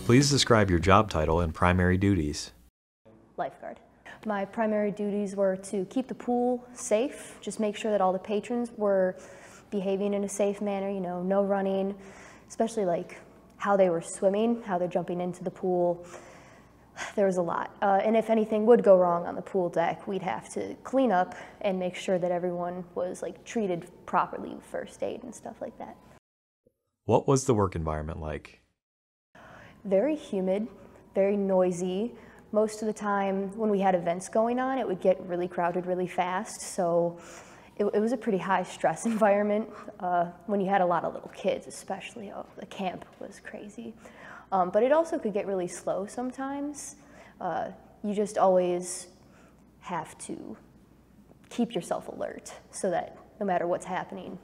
Please describe your job title and primary duties. Lifeguard. My primary duties were to keep the pool safe, just make sure that all the patrons were behaving in a safe manner, you know, no running, especially like how they were swimming, how they're jumping into the pool. There was a lot. And if anything would go wrong on the pool deck, we'd have to clean up and make sure that everyone was like treated properly with first aid and stuff like that. What was the work environment like? Very humid, very noisy. Most of the time when we had events going on, it would get really crowded really fast. So it was a pretty high stress environment when you had a lot of little kids, especially. Oh, the camp was crazy. But it also could get really slow sometimes. You just always have to keep yourself alert so that no matter what's happening,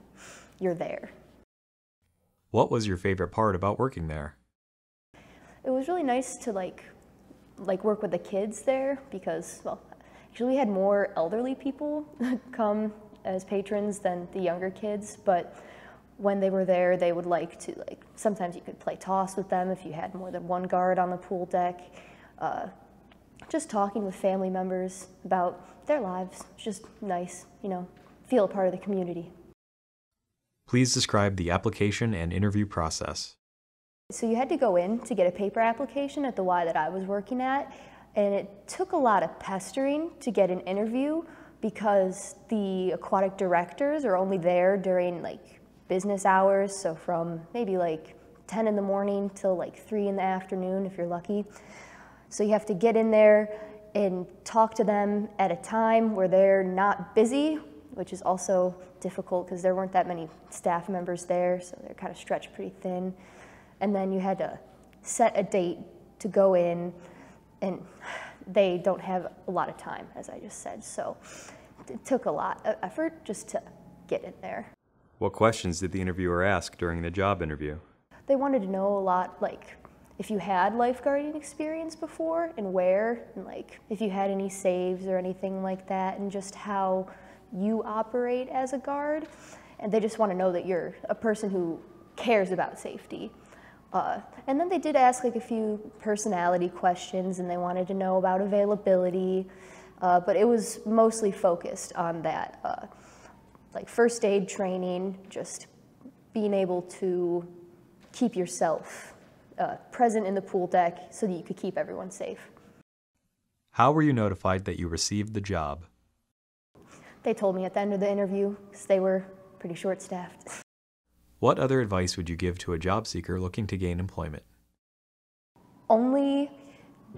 you're there. What was your favorite part about working there? It was really nice to like work with the kids there because, well, actually we had more elderly people come as patrons than the younger kids, but when they were there, they would like to, sometimes you could play toss with them if you had more than one guard on the pool deck. Just talking with family members about their lives, just nice, you know, feel a part of the community. Please describe the application and interview process. So you had to go in to get a paper application at the Y that I was working at, and it took a lot of pestering to get an interview because the aquatic directors are only there during like business hours, so from maybe like 10 in the morning till like 3 in the afternoon if you're lucky. So you have to get in there and talk to them at a time where they're not busy, which is also difficult because there weren't that many staff members there, so they're kind of stretched pretty thin. And then you had to set a date to go in, and they don't have a lot of time, as I just said. So it took a lot of effort just to get in there. What questions did the interviewer ask during the job interview? They wanted to know a lot, like if you had lifeguarding experience before and where, and like if you had any saves or anything like that, and just how you operate as a guard. And they just want to know that you're a person who cares about safety. And then they did ask like a few personality questions, and they wanted to know about availability, but it was mostly focused on that, like first aid training, just being able to keep yourself present in the pool deck so that you could keep everyone safe. How were you notified that you received the job? They told me at the end of the interview because they were pretty short-staffed. What other advice would you give to a job seeker looking to gain employment? Only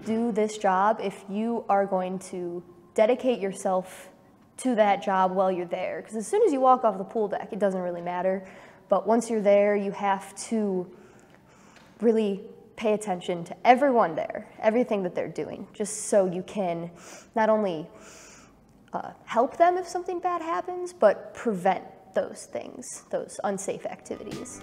do this job if you are going to dedicate yourself to that job while you're there. Because as soon as you walk off the pool deck, it doesn't really matter. But once you're there, you have to really pay attention to everyone there, everything that they're doing, just so you can not only help them if something bad happens, but prevent those things, those unsafe activities.